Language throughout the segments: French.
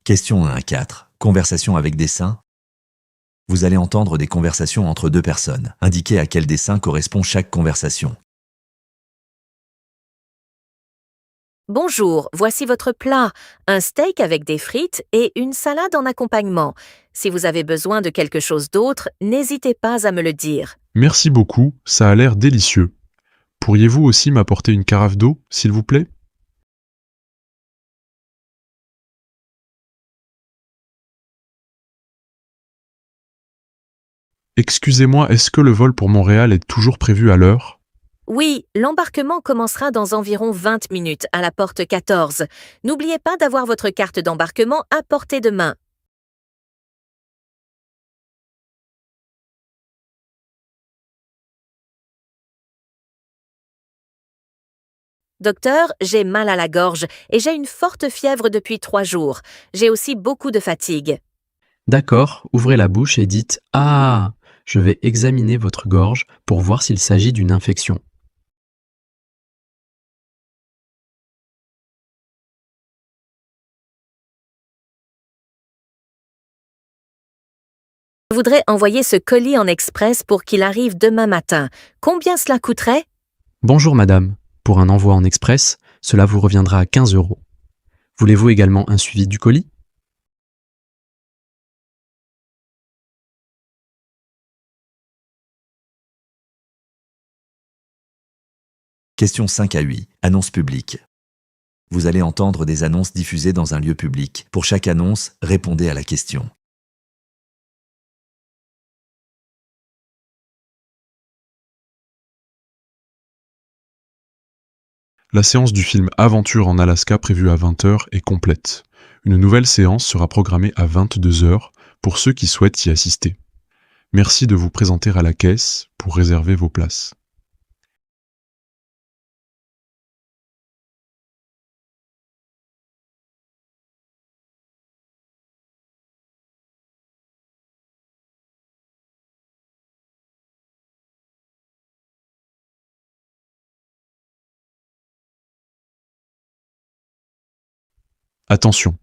Question 1 à 4. Conversation avec dessin. Vous allez entendre des conversations entre deux personnes. Indiquez à quel dessin correspond chaque conversation. Bonjour, voici votre plat, un steak avec des frites et une salade en accompagnement. Si vous avez besoin de quelque chose d'autre, n'hésitez pas à me le dire. Merci beaucoup, ça a l'air délicieux. Pourriez-vous aussi m'apporter une carafe d'eau, s'il vous plaît? Excusez-moi, est-ce que le vol pour Montréal est toujours prévu à l'heure? Oui, l'embarquement commencera dans environ 20 minutes à la porte 14. N'oubliez pas d'avoir votre carte d'embarquement à portée de main. Docteur, j'ai mal à la gorge et j'ai une forte fièvre depuis 3 jours. J'ai aussi beaucoup de fatigue. D'accord, ouvrez la bouche et dites « Ah !» Je vais examiner votre gorge pour voir s'il s'agit d'une infection. Je voudrais envoyer ce colis en express pour qu'il arrive demain matin. Combien cela coûterait? Bonjour madame, pour un envoi en express, cela vous reviendra à 15 €. Voulez-vous également un suivi du colis? Question 5 à 8. Annonce publique. Vous allez entendre des annonces diffusées dans un lieu public. Pour chaque annonce, répondez à la question. La séance du film Aventure en Alaska prévue à 20 h est complète. Une nouvelle séance sera programmée à 22 h pour ceux qui souhaitent y assister. Merci de vous présenter à la caisse pour réserver vos places. Attention,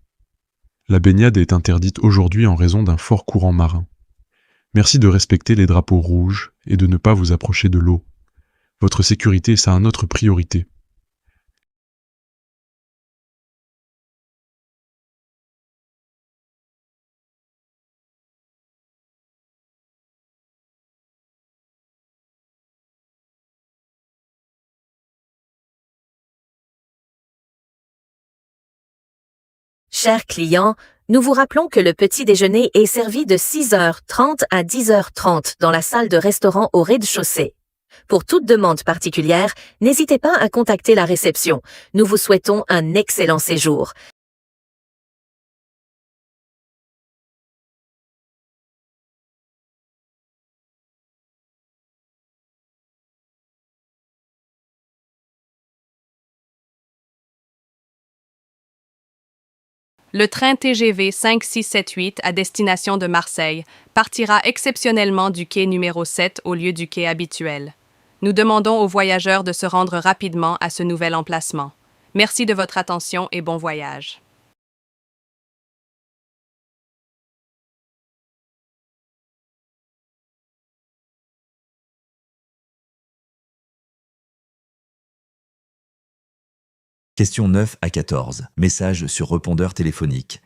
la baignade est interdite aujourd'hui en raison d'un fort courant marin. Merci de respecter les drapeaux rouges et de ne pas vous approcher de l'eau. Votre sécurité est notre priorité. Chers clients, nous vous rappelons que le petit déjeuner est servi de 6h30 à 10h30 dans la salle de restaurant au rez-de-chaussée. Pour toute demande particulière, n'hésitez pas à contacter la réception. Nous vous souhaitons un excellent séjour. Le train TGV 5678 à destination de Marseille partira exceptionnellement du quai numéro 7 au lieu du quai habituel. Nous demandons aux voyageurs de se rendre rapidement à ce nouvel emplacement. Merci de votre attention et bon voyage. Question 9 à 14. Message sur répondeur téléphonique.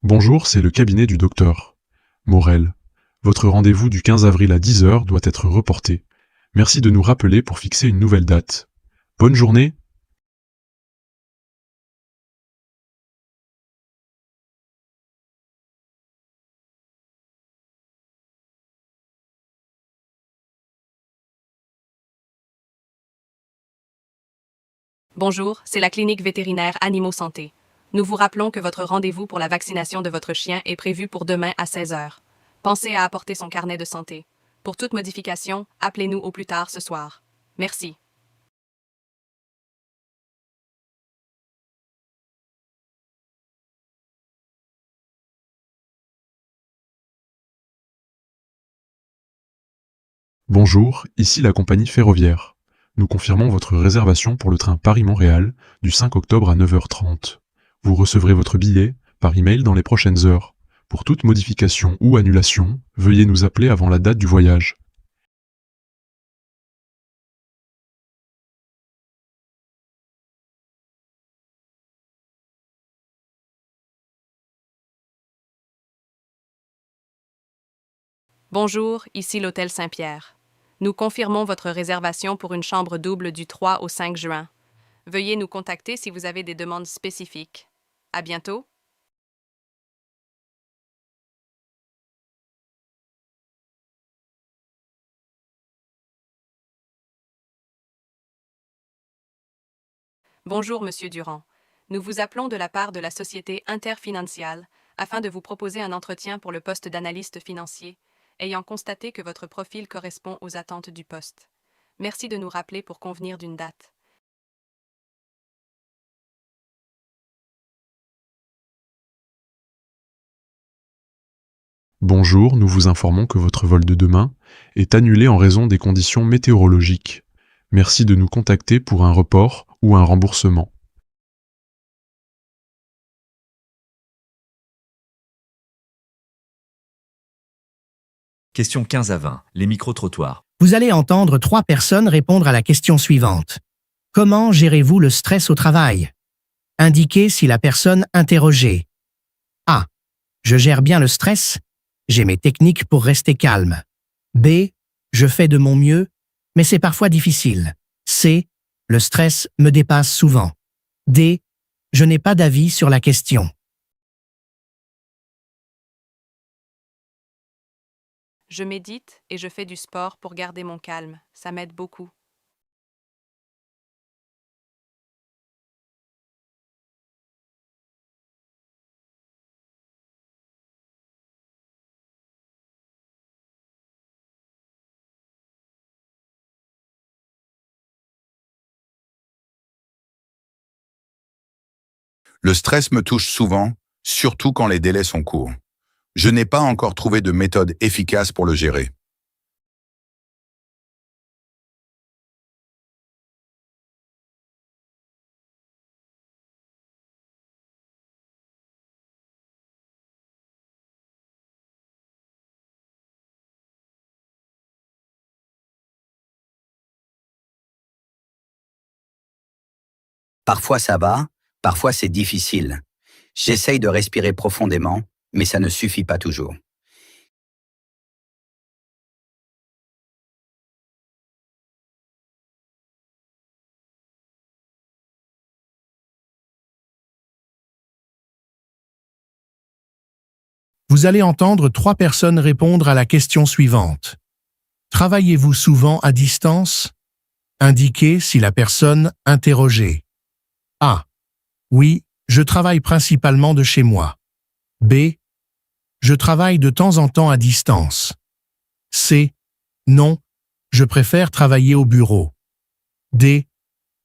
Bonjour, c'est le cabinet du docteur Morel. Votre rendez-vous du 15 avril à 10 h doit être reporté. Merci de nous rappeler pour fixer une nouvelle date. Bonne journée. Bonjour, c'est la clinique vétérinaire Animaux Santé. Nous vous rappelons que votre rendez-vous pour la vaccination de votre chien est prévu pour demain à 16 h. Pensez à apporter son carnet de santé. Pour toute modification, appelez-nous au plus tard ce soir. Merci. Bonjour, ici la compagnie ferroviaire. Nous confirmons votre réservation pour le train Paris-Montréal du 5 octobre à 9h30. Vous recevrez votre billet par email dans les prochaines heures. Pour toute modification ou annulation, veuillez nous appeler avant la date du voyage. Bonjour, ici l'Hôtel Saint-Pierre. Nous confirmons votre réservation pour une chambre double du 3 au 5 juin. Veuillez nous contacter si vous avez des demandes spécifiques. À bientôt. Bonjour, Monsieur Durand. Nous vous appelons de la part de la société Interfinancial afin de vous proposer un entretien pour le poste d'analyste financier, ayant constaté que votre profil correspond aux attentes du poste. Merci de nous rappeler pour convenir d'une date. Bonjour, nous vous informons que votre vol de demain est annulé en raison des conditions météorologiques. Merci de nous contacter pour un report ou un remboursement. Questions 15 à 20. Les micro-trottoirs. Vous allez entendre 3 personnes répondre à la question suivante. Comment gérez-vous le stress au travail? Indiquez si la personne interrogée. A. Je gère bien le stress. J'ai mes techniques pour rester calme. B. Je fais de mon mieux, mais c'est parfois difficile. C. Le stress me dépasse souvent. D. Je n'ai pas d'avis sur la question. Je médite et je fais du sport pour garder mon calme. Ça m'aide beaucoup. Le stress me touche souvent, surtout quand les délais sont courts. Je n'ai pas encore trouvé de méthode efficace pour le gérer. Parfois ça va, parfois c'est difficile. J'essaye de respirer profondément, mais ça ne suffit pas toujours. Vous allez entendre 3 personnes répondre à la question suivante. Travaillez-vous souvent à distance? Indiquez si la personne interrogée. A. Oui, je travaille principalement de chez moi. B. Je travaille de temps en temps à distance. C. Non, je préfère travailler au bureau. D.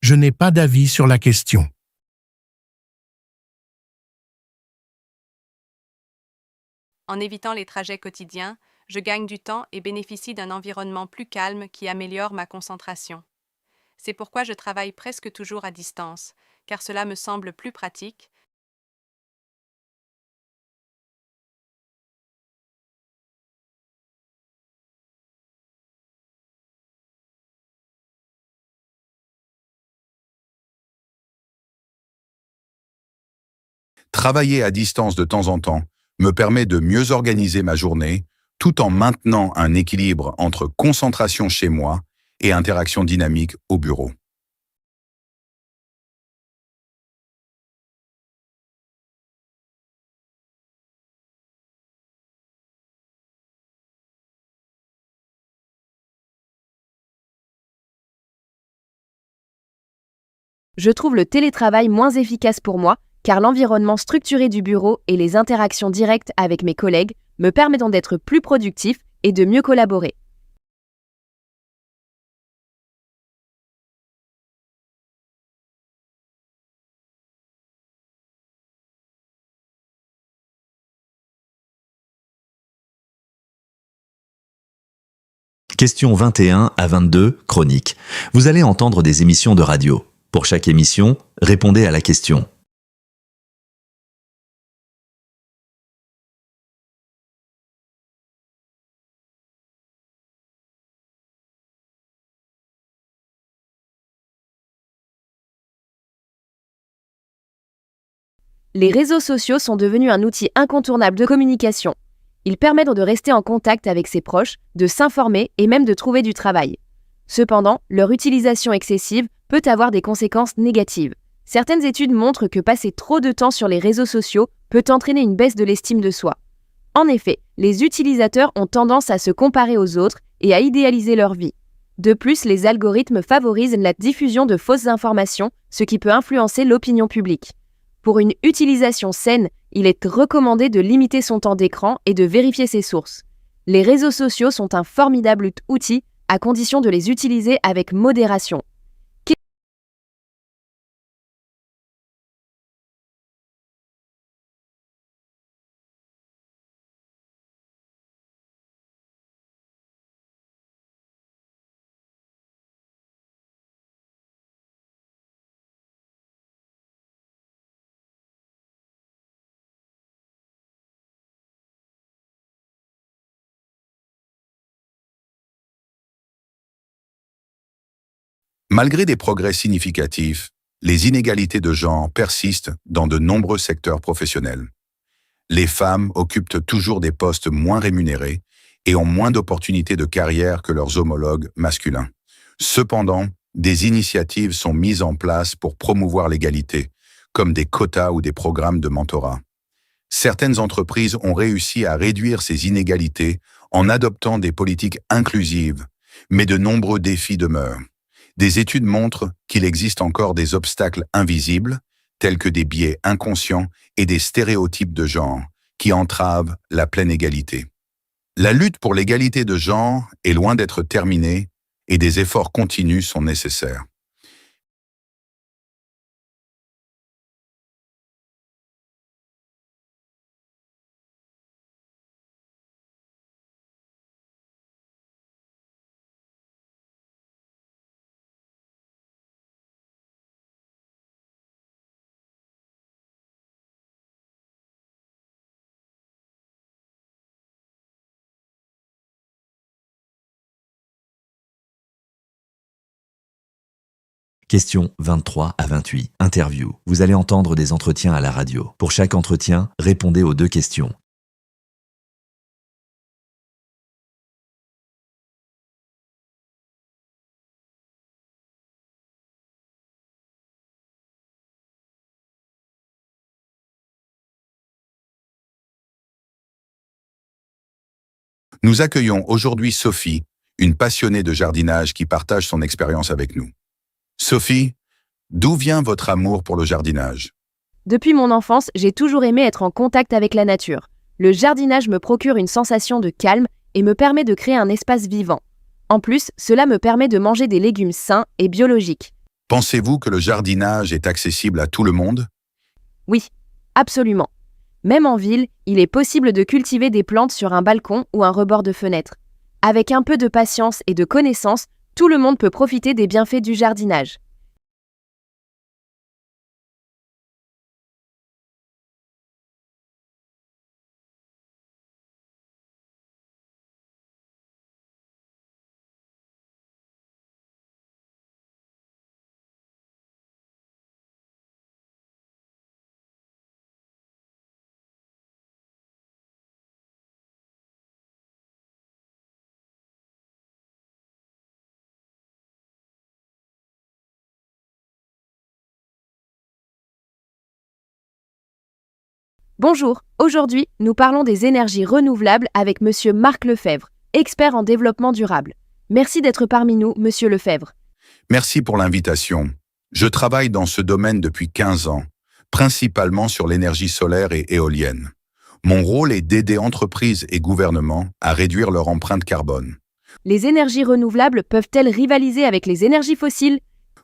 Je n'ai pas d'avis sur la question. En évitant les trajets quotidiens, je gagne du temps et bénéficie d'un environnement plus calme qui améliore ma concentration. C'est pourquoi je travaille presque toujours à distance, car cela me semble plus pratique. Travailler à distance de temps en temps me permet de mieux organiser ma journée, tout en maintenant un équilibre entre concentration chez moi et interaction dynamique au bureau. Je trouve le télétravail moins efficace pour moi, car l'environnement structuré du bureau et les interactions directes avec mes collègues me permettent d'être plus productif et de mieux collaborer. Questions 21 à 22, chronique. Vous allez entendre des émissions de radio. Pour chaque émission, répondez à la question. Les réseaux sociaux sont devenus un outil incontournable de communication. Ils permettent de rester en contact avec ses proches, de s'informer et même de trouver du travail. Cependant, leur utilisation excessive peut avoir des conséquences négatives. Certaines études montrent que passer trop de temps sur les réseaux sociaux peut entraîner une baisse de l'estime de soi. En effet, les utilisateurs ont tendance à se comparer aux autres et à idéaliser leur vie. De plus, les algorithmes favorisent la diffusion de fausses informations, ce qui peut influencer l'opinion publique. Pour une utilisation saine, il est recommandé de limiter son temps d'écran et de vérifier ses sources. Les réseaux sociaux sont un formidable outil à condition de les utiliser avec modération. Malgré des progrès significatifs, les inégalités de genre persistent dans de nombreux secteurs professionnels. Les femmes occupent toujours des postes moins rémunérés et ont moins d'opportunités de carrière que leurs homologues masculins. Cependant, des initiatives sont mises en place pour promouvoir l'égalité, comme des quotas ou des programmes de mentorat. Certaines entreprises ont réussi à réduire ces inégalités en adoptant des politiques inclusives, mais de nombreux défis demeurent. Des études montrent qu'il existe encore des obstacles invisibles, tels que des biais inconscients et des stéréotypes de genre, qui entravent la pleine égalité. La lutte pour l'égalité de genre est loin d'être terminée et des efforts continus sont nécessaires. Questions 23 à 28, interview. Vous allez entendre des entretiens à la radio. Pour chaque entretien, répondez aux 2 questions. Nous accueillons aujourd'hui Sophie, une passionnée de jardinage qui partage son expérience avec nous. Sophie, d'où vient votre amour pour le jardinage? Depuis mon enfance, j'ai toujours aimé être en contact avec la nature. Le jardinage me procure une sensation de calme et me permet de créer un espace vivant. En plus, cela me permet de manger des légumes sains et biologiques. Pensez-vous que le jardinage est accessible à tout le monde? Oui, absolument. Même en ville, il est possible de cultiver des plantes sur un balcon ou un rebord de fenêtre. Avec un peu de patience et de connaissance, tout le monde peut profiter des bienfaits du jardinage. Bonjour, aujourd'hui, nous parlons des énergies renouvelables avec Monsieur Marc Lefebvre, expert en développement durable. Merci d'être parmi nous, Monsieur Lefebvre. Merci pour l'invitation. Je travaille dans ce domaine depuis 15 ans, principalement sur l'énergie solaire et éolienne. Mon rôle est d'aider entreprises et gouvernements à réduire leur empreinte carbone. Les énergies renouvelables peuvent-elles rivaliser avec les énergies fossiles?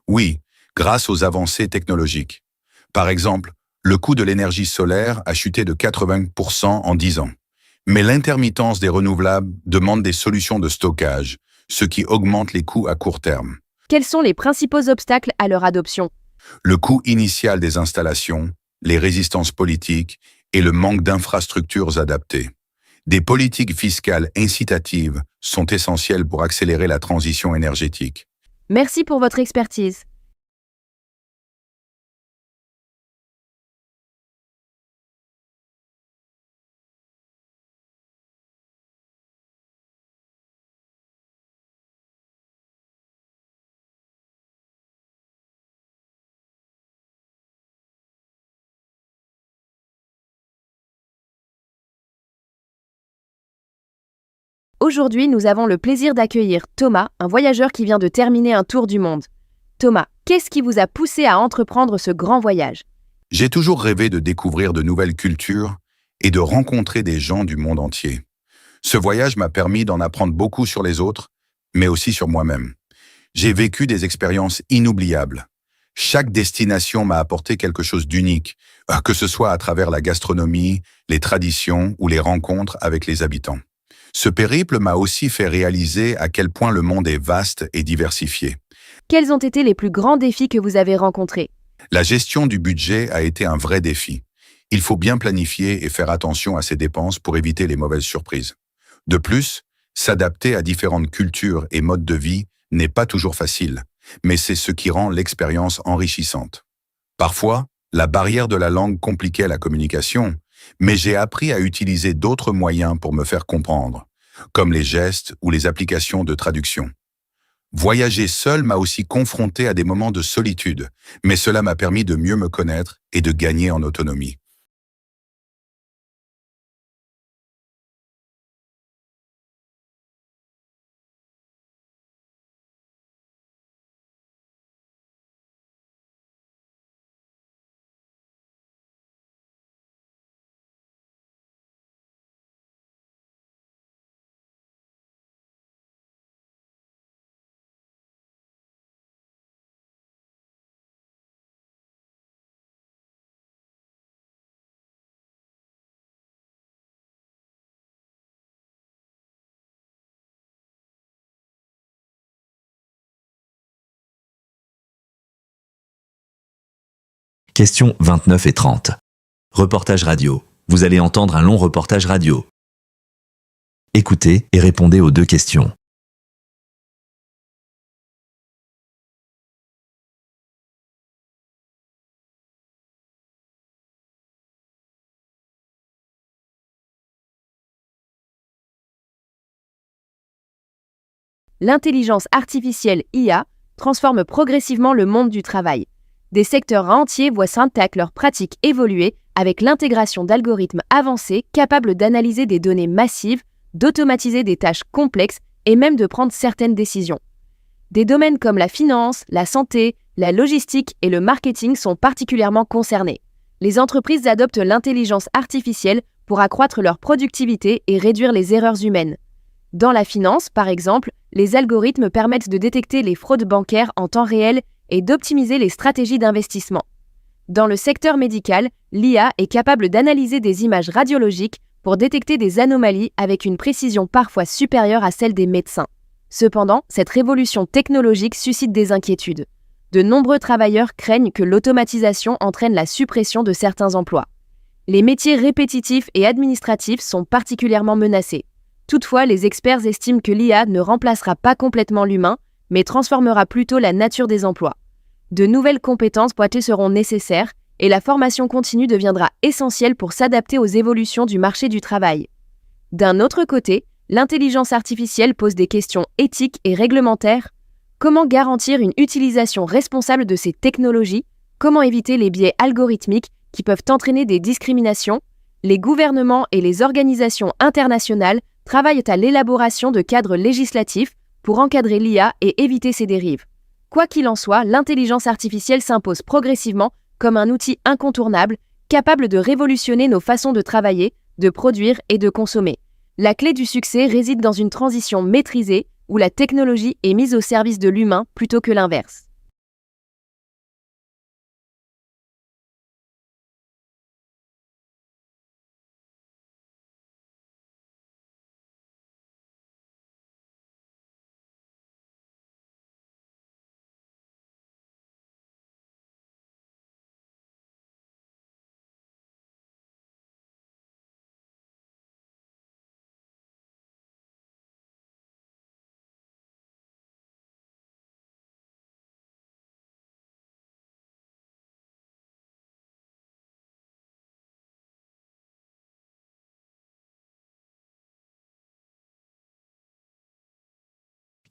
Oui, grâce aux avancées technologiques. Par exemple, le coût de l'énergie solaire a chuté de 80% en 10 ans. Mais l'intermittence des renouvelables demande des solutions de stockage, ce qui augmente les coûts à court terme. Quels sont les principaux obstacles à leur adoption? Le coût initial des installations, les résistances politiques et le manque d'infrastructures adaptées. Des politiques fiscales incitatives sont essentielles pour accélérer la transition énergétique. Merci pour votre expertise. Aujourd'hui, nous avons le plaisir d'accueillir Thomas, un voyageur qui vient de terminer un tour du monde. Thomas, qu'est-ce qui vous a poussé à entreprendre ce grand voyage? J'ai toujours rêvé de découvrir de nouvelles cultures et de rencontrer des gens du monde entier. Ce voyage m'a permis d'en apprendre beaucoup sur les autres, mais aussi sur moi-même. J'ai vécu des expériences inoubliables. Chaque destination m'a apporté quelque chose d'unique, que ce soit à travers la gastronomie, les traditions ou les rencontres avec les habitants. Ce périple m'a aussi fait réaliser à quel point le monde est vaste et diversifié. Quels ont été les plus grands défis que vous avez rencontrés? La gestion du budget a été un vrai défi. Il faut bien planifier et faire attention à ses dépenses pour éviter les mauvaises surprises. De plus, s'adapter à différentes cultures et modes de vie n'est pas toujours facile, mais c'est ce qui rend l'expérience enrichissante. Parfois, la barrière de la langue compliquait la communication, mais j'ai appris à utiliser d'autres moyens pour me faire comprendre, comme les gestes ou les applications de traduction. Voyager seul m'a aussi confronté à des moments de solitude, mais cela m'a permis de mieux me connaître et de gagner en autonomie. Questions 29 et 30. Reportage radio. Vous allez entendre un long reportage radio. Écoutez et répondez aux deux questions. L'intelligence artificielle IA transforme progressivement le monde du travail. Des secteurs entiers voient Syntec leurs pratiques évoluer avec l'intégration d'algorithmes avancés capables d'analyser des données massives, d'automatiser des tâches complexes et même de prendre certaines décisions. Des domaines comme la finance, la santé, la logistique et le marketing sont particulièrement concernés. Les entreprises adoptent l'intelligence artificielle pour accroître leur productivité et réduire les erreurs humaines. Dans la finance, par exemple, les algorithmes permettent de détecter les fraudes bancaires en temps réel et d'optimiser les stratégies d'investissement. Dans le secteur médical, l'IA est capable d'analyser des images radiologiques pour détecter des anomalies avec une précision parfois supérieure à celle des médecins. Cependant, cette révolution technologique suscite des inquiétudes. De nombreux travailleurs craignent que l'automatisation entraîne la suppression de certains emplois. Les métiers répétitifs et administratifs sont particulièrement menacés. Toutefois, les experts estiment que l'IA ne remplacera pas complètement l'humain, mais transformera plutôt la nature des emplois. De nouvelles compétences pointées seront nécessaires et la formation continue deviendra essentielle pour s'adapter aux évolutions du marché du travail. D'un autre côté, l'intelligence artificielle pose des questions éthiques et réglementaires. Comment garantir une utilisation responsable de ces technologies? Comment éviter les biais algorithmiques qui peuvent entraîner des discriminations? Les gouvernements et les organisations internationales travaillent à l'élaboration de cadres législatifs pour encadrer l'IA et éviter ses dérives. Quoi qu'il en soit, l'intelligence artificielle s'impose progressivement comme un outil incontournable, capable de révolutionner nos façons de travailler, de produire et de consommer. La clé du succès réside dans une transition maîtrisée où la technologie est mise au service de l'humain plutôt que l'inverse.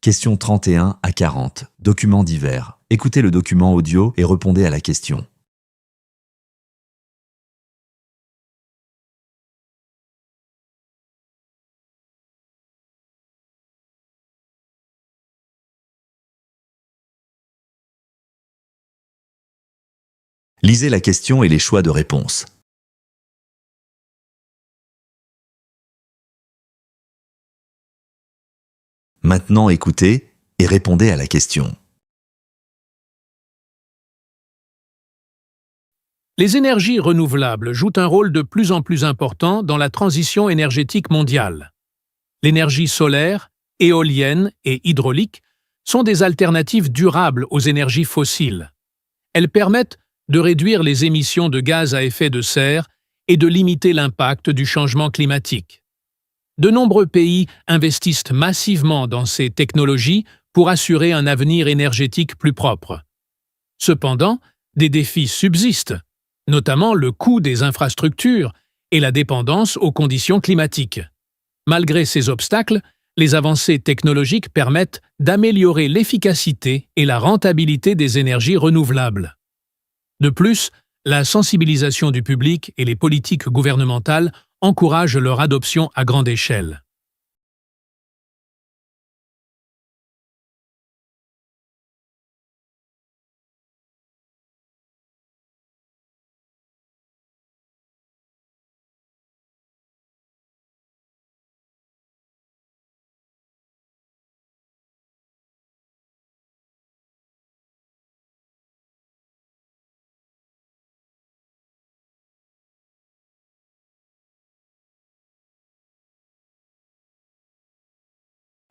Questions 31 à 40. Documents divers. Écoutez le document audio et répondez à la question. Lisez la question et les choix de réponse. Maintenant, écoutez et répondez à la question. Les énergies renouvelables jouent un rôle de plus en plus important dans la transition énergétique mondiale. L'énergie solaire, éolienne et hydraulique sont des alternatives durables aux énergies fossiles. Elles permettent de réduire les émissions de gaz à effet de serre et de limiter l'impact du changement climatique. De nombreux pays investissent massivement dans ces technologies pour assurer un avenir énergétique plus propre. Cependant, des défis subsistent, notamment le coût des infrastructures et la dépendance aux conditions climatiques. Malgré ces obstacles, les avancées technologiques permettent d'améliorer l'efficacité et la rentabilité des énergies renouvelables. De plus, la sensibilisation du public et les politiques gouvernementales encouragent leur adoption à grande échelle.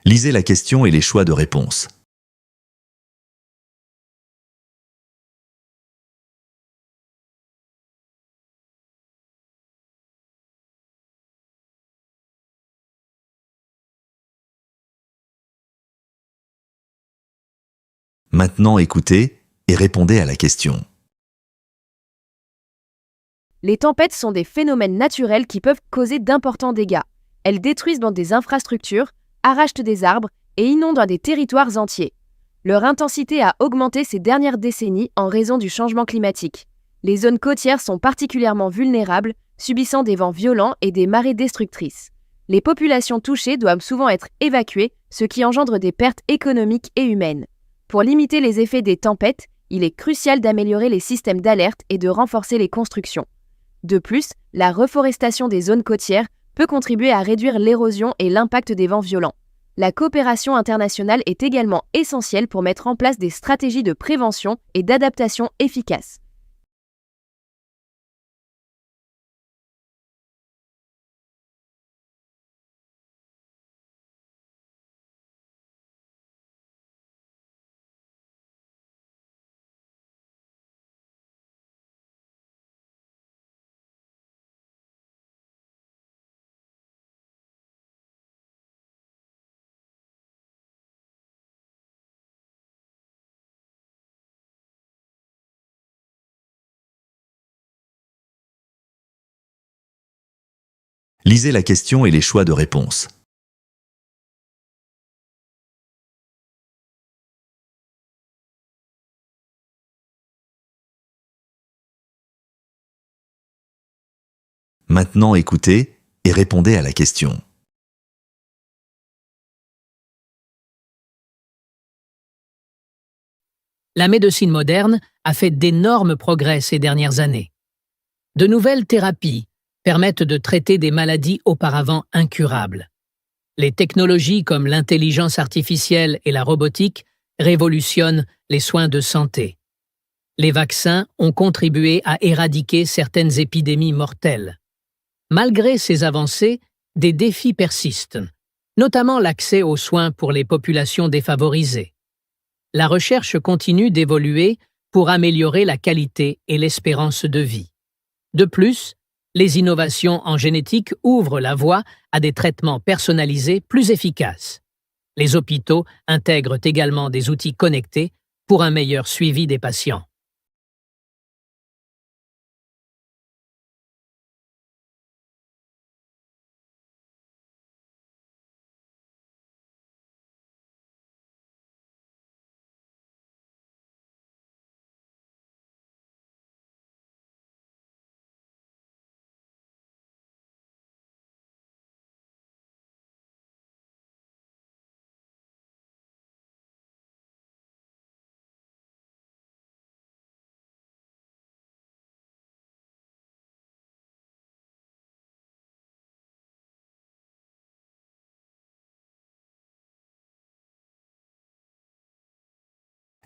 Lisez la question et les choix de réponse. Maintenant, écoutez et répondez à la question. Les tempêtes sont des phénomènes naturels qui peuvent causer d'importants dégâts. Elles détruisent dans des infrastructures, arrachent des arbres et inondent des territoires entiers. Leur intensité a augmenté ces dernières décennies en raison du changement climatique. Les zones côtières sont particulièrement vulnérables, subissant des vents violents et des marées destructrices. Les populations touchées doivent souvent être évacuées, ce qui engendre des pertes économiques et humaines. Pour limiter les effets des tempêtes, il est crucial d'améliorer les systèmes d'alerte et de renforcer les constructions. De plus, la reforestation des zones côtières peut contribuer à réduire l'érosion et l'impact des vents violents. La coopération internationale est également essentielle pour mettre en place des stratégies de prévention et d'adaptation efficaces. Lisez la question et les choix de réponse. Maintenant, écoutez et répondez à la question. La médecine moderne a fait d'énormes progrès ces dernières années. De nouvelles thérapies permettent de traiter des maladies auparavant incurables. Les technologies comme l'intelligence artificielle et la robotique révolutionnent les soins de santé. Les vaccins ont contribué à éradiquer certaines épidémies mortelles. Malgré ces avancées, des défis persistent, notamment l'accès aux soins pour les populations défavorisées. La recherche continue d'évoluer pour améliorer la qualité et l'espérance de vie. De plus, les innovations en génétique ouvrent la voie à des traitements personnalisés plus efficaces. Les hôpitaux intègrent également des outils connectés pour un meilleur suivi des patients.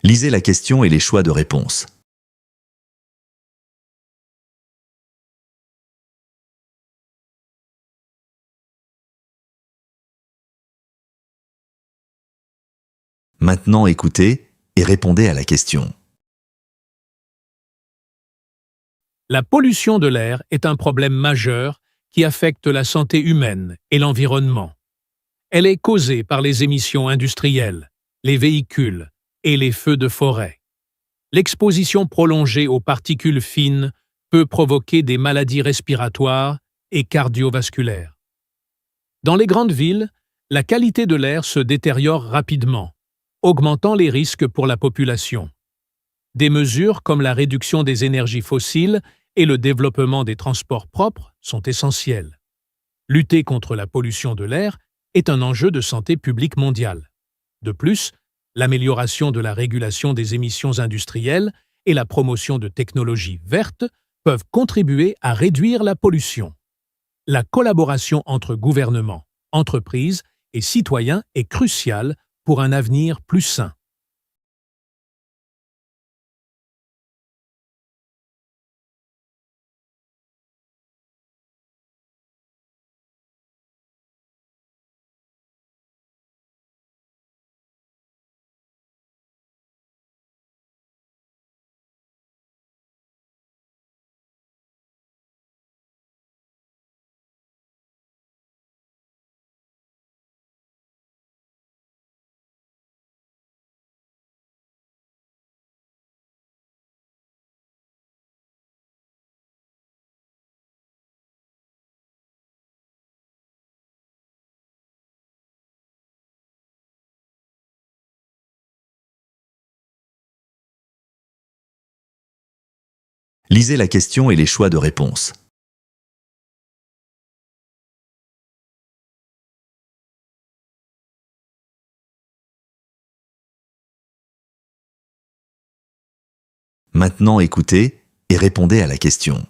Lisez la question et les choix de réponse. Maintenant écoutez et répondez à la question. La pollution de l'air est un problème majeur qui affecte la santé humaine et l'environnement. Elle est causée par les émissions industrielles, les véhicules et les feux de forêt. L'exposition prolongée aux particules fines peut provoquer des maladies respiratoires et cardiovasculaires. Dans les grandes villes, la qualité de l'air se détériore rapidement, augmentant les risques pour la population. Des mesures comme la réduction des énergies fossiles et le développement des transports propres sont essentielles. Lutter contre la pollution de l'air est un enjeu de santé publique mondiale. De plus, l'amélioration de la régulation des émissions industrielles et la promotion de technologies vertes peuvent contribuer à réduire la pollution. La collaboration entre gouvernements, entreprises et citoyens est cruciale pour un avenir plus sain. Lisez la question et les choix de réponse. Maintenant écoutez et répondez à la question.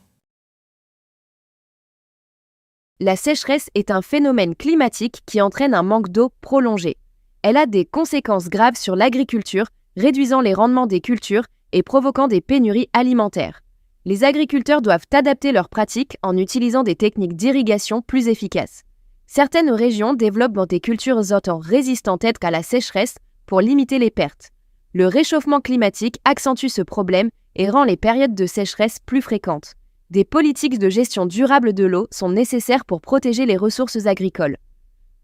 La sécheresse est un phénomène climatique qui entraîne un manque d'eau prolongé. Elle a des conséquences graves sur l'agriculture, réduisant les rendements des cultures et provoquant des pénuries alimentaires. Les agriculteurs doivent adapter leurs pratiques en utilisant des techniques d'irrigation plus efficaces. Certaines régions développent des cultures autant résistantes qu'à la sécheresse pour limiter les pertes. Le réchauffement climatique accentue ce problème et rend les périodes de sécheresse plus fréquentes. Des politiques de gestion durable de l'eau sont nécessaires pour protéger les ressources agricoles.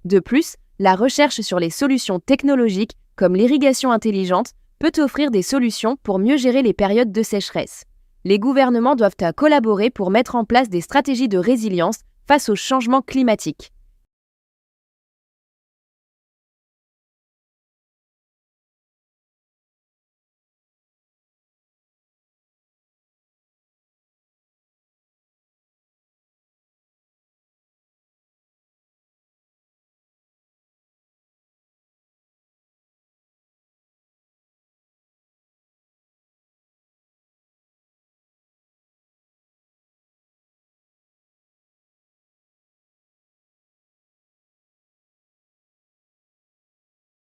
De plus, la recherche sur les solutions technologiques, comme l'irrigation intelligente, peut offrir des solutions pour mieux gérer les périodes de sécheresse. Les gouvernements doivent collaborer pour mettre en place des stratégies de résilience face au changement climatique.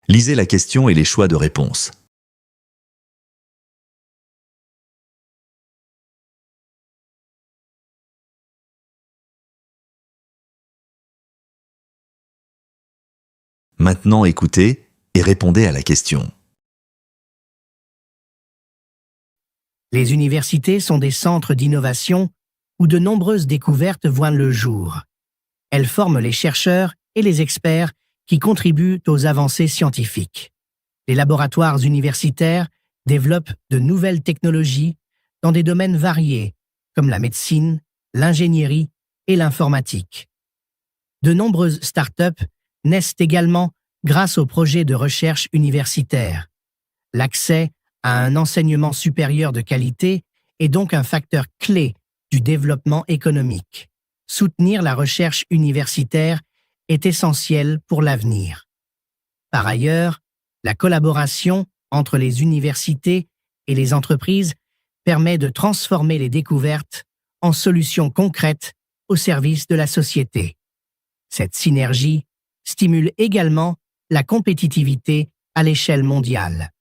Lisez la question et les choix de réponse. Maintenant écoutez et répondez à la question. Les universités sont des centres d'innovation où de nombreuses découvertes voient le jour. Elles forment les chercheurs et les experts qui contribuent aux avancées scientifiques. Les laboratoires universitaires développent de nouvelles technologies dans des domaines variés, comme la médecine, l'ingénierie et l'informatique. De nombreuses startups naissent également grâce aux projets de recherche universitaire. L'accès à un enseignement supérieur de qualité est donc un facteur clé du développement économique. Soutenir la recherche universitaire est essentiel pour l'avenir. Par ailleurs, la collaboration entre les universités et les entreprises permet de transformer les découvertes en solutions concrètes au service de la société. Cette synergie stimule également la compétitivité à l'échelle mondiale.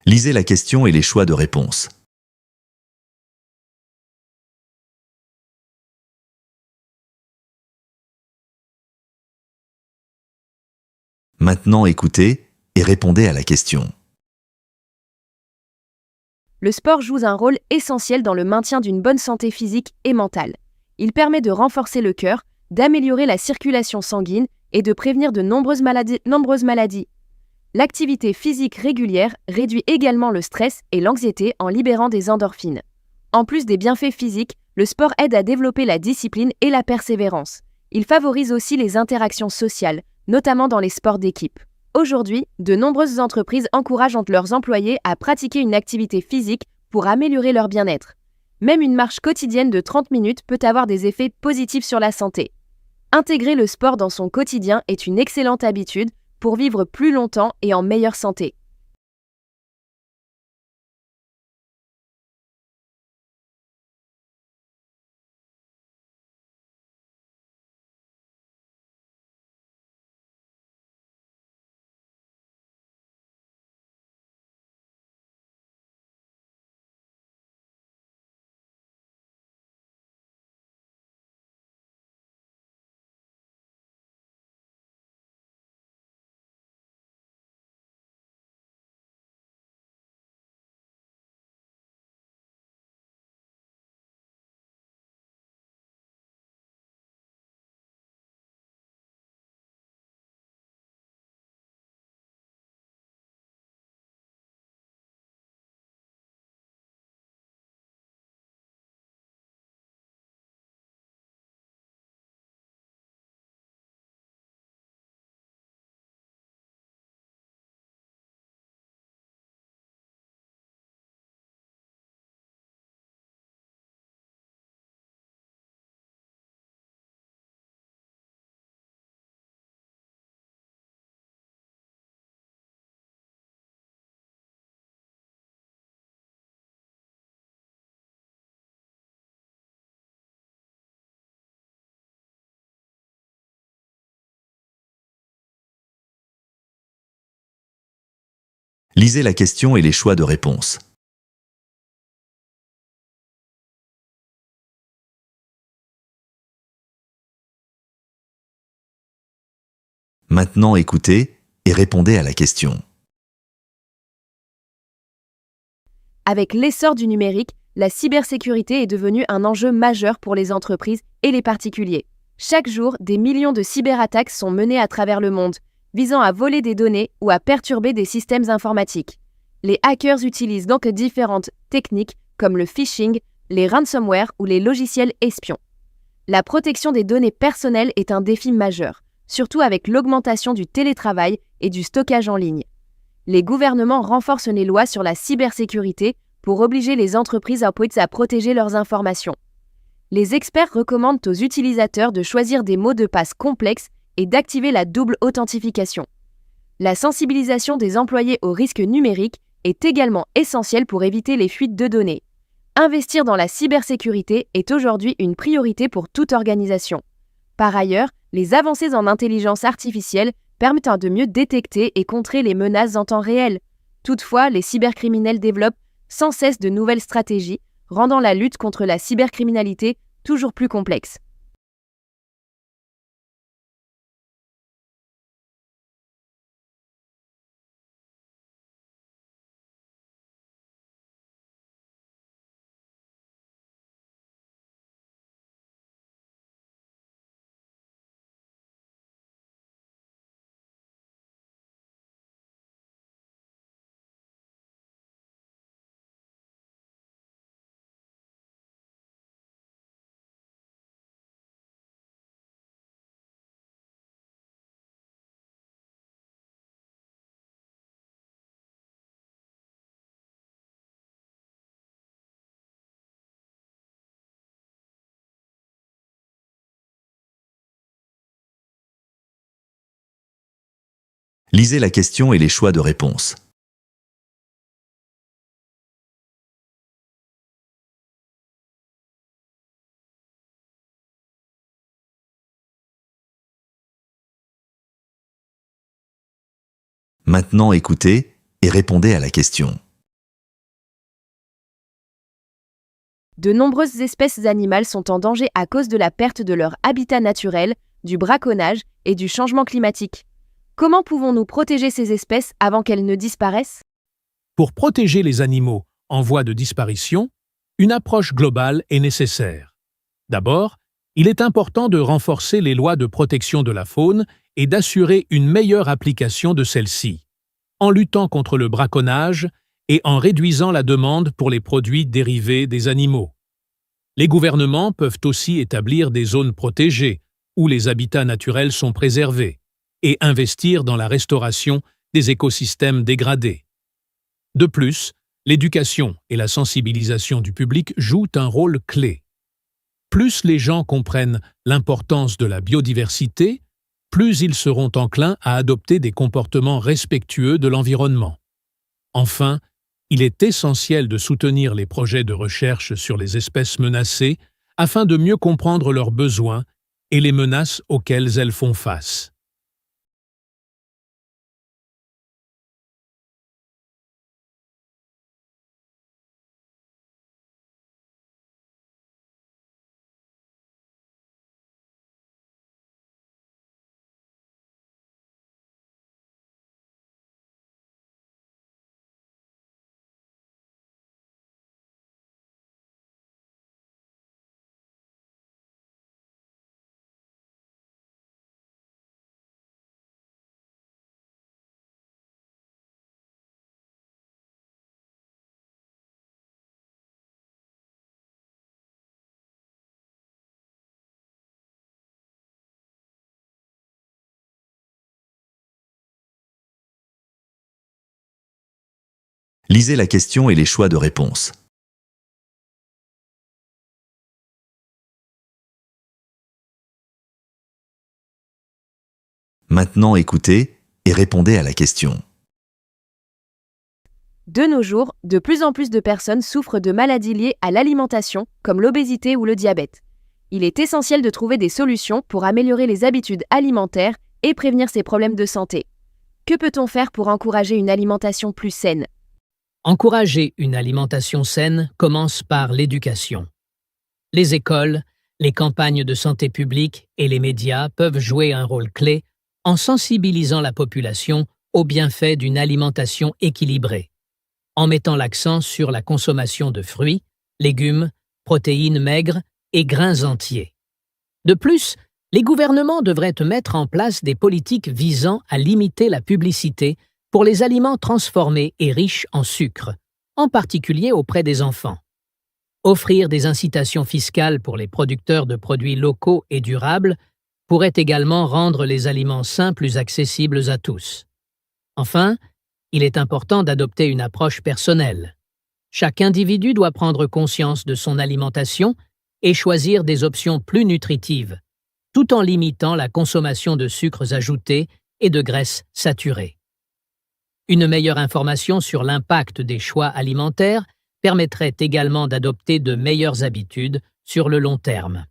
Lisez la question et les choix de réponse. Maintenant écoutez et répondez à la question. Le sport joue un rôle essentiel dans le maintien d'une bonne santé physique et mentale. Il permet de renforcer le cœur, d'améliorer la circulation sanguine et de prévenir de nombreuses maladies. L'activité physique régulière réduit également le stress et l'anxiété en libérant des endorphines. En plus des bienfaits physiques, le sport aide à développer la discipline et la persévérance. Il favorise aussi les interactions sociales, notamment dans les sports d'équipe. Aujourd'hui, de nombreuses entreprises encouragent leurs employés à pratiquer une activité physique pour améliorer leur bien-être. Même une marche quotidienne de 30 minutes peut avoir des effets positifs sur la santé. Intégrer le sport dans son quotidien est une excellente habitude pour vivre plus longtemps et en meilleure santé. Lisez la question et les choix de réponse. Maintenant écoutez et répondez à la question. Avec l'essor du numérique, la cybersécurité est devenue un enjeu majeur pour les entreprises et les particuliers. Chaque jour, des millions de cyberattaques sont menées à travers le monde, visant à voler des données ou à perturber des systèmes informatiques. Les hackers utilisent donc différentes techniques comme le phishing, les ransomware ou les logiciels espions. La protection des données personnelles est un défi majeur, surtout avec l'augmentation du télétravail et du stockage en ligne. Les gouvernements renforcent les lois sur la cybersécurité pour obliger les entreprises à protéger leurs informations. Les experts recommandent aux utilisateurs de choisir des mots de passe complexes et d'activer la double authentification. La sensibilisation des employés aux risques numériques est également essentielle pour éviter les fuites de données. Investir dans la cybersécurité est aujourd'hui une priorité pour toute organisation. Par ailleurs, les avancées en intelligence artificielle permettent de mieux détecter et contrer les menaces en temps réel. Toutefois, les cybercriminels développent sans cesse de nouvelles stratégies, rendant la lutte contre la cybercriminalité toujours plus complexe. Lisez la question et les choix de réponse. Maintenant écoutez et répondez à la question. De nombreuses espèces animales sont en danger à cause de la perte de leur habitat naturel, du braconnage et du changement climatique. Comment pouvons-nous protéger ces espèces avant qu'elles ne disparaissent? Pour protéger les animaux en voie de disparition, une approche globale est nécessaire. D'abord, il est important de renforcer les lois de protection de la faune et d'assurer une meilleure application de celles-ci, en luttant contre le braconnage et en réduisant la demande pour les produits dérivés des animaux. Les gouvernements peuvent aussi établir des zones protégées où les habitats naturels sont préservés et investir dans la restauration des écosystèmes dégradés. De plus, l'éducation et la sensibilisation du public jouent un rôle clé. Plus les gens comprennent l'importance de la biodiversité, plus ils seront enclins à adopter des comportements respectueux de l'environnement. Enfin, il est essentiel de soutenir les projets de recherche sur les espèces menacées afin de mieux comprendre leurs besoins et les menaces auxquelles elles font face. Lisez la question et les choix de réponse. Maintenant, écoutez et répondez à la question. De nos jours, de plus en plus de personnes souffrent de maladies liées à l'alimentation, comme l'obésité ou le diabète. Il est essentiel de trouver des solutions pour améliorer les habitudes alimentaires et prévenir ces problèmes de santé. Que peut-on faire pour encourager une alimentation plus saine? Encourager une alimentation saine commence par l'éducation. Les écoles, les campagnes de santé publique et les médias peuvent jouer un rôle clé en sensibilisant la population aux bienfaits d'une alimentation équilibrée, en mettant l'accent sur la consommation de fruits, légumes, protéines maigres et grains entiers. De plus, les gouvernements devraient mettre en place des politiques visant à limiter la publicité pour les aliments transformés et riches en sucre, en particulier auprès des enfants. Offrir des incitations fiscales pour les producteurs de produits locaux et durables pourrait également rendre les aliments sains plus accessibles à tous. Enfin, il est important d'adopter une approche personnelle. Chaque individu doit prendre conscience de son alimentation et choisir des options plus nutritives, tout en limitant la consommation de sucres ajoutés et de graisses saturées. Une meilleure information sur l'impact des choix alimentaires permettrait également d'adopter de meilleures habitudes sur le long terme.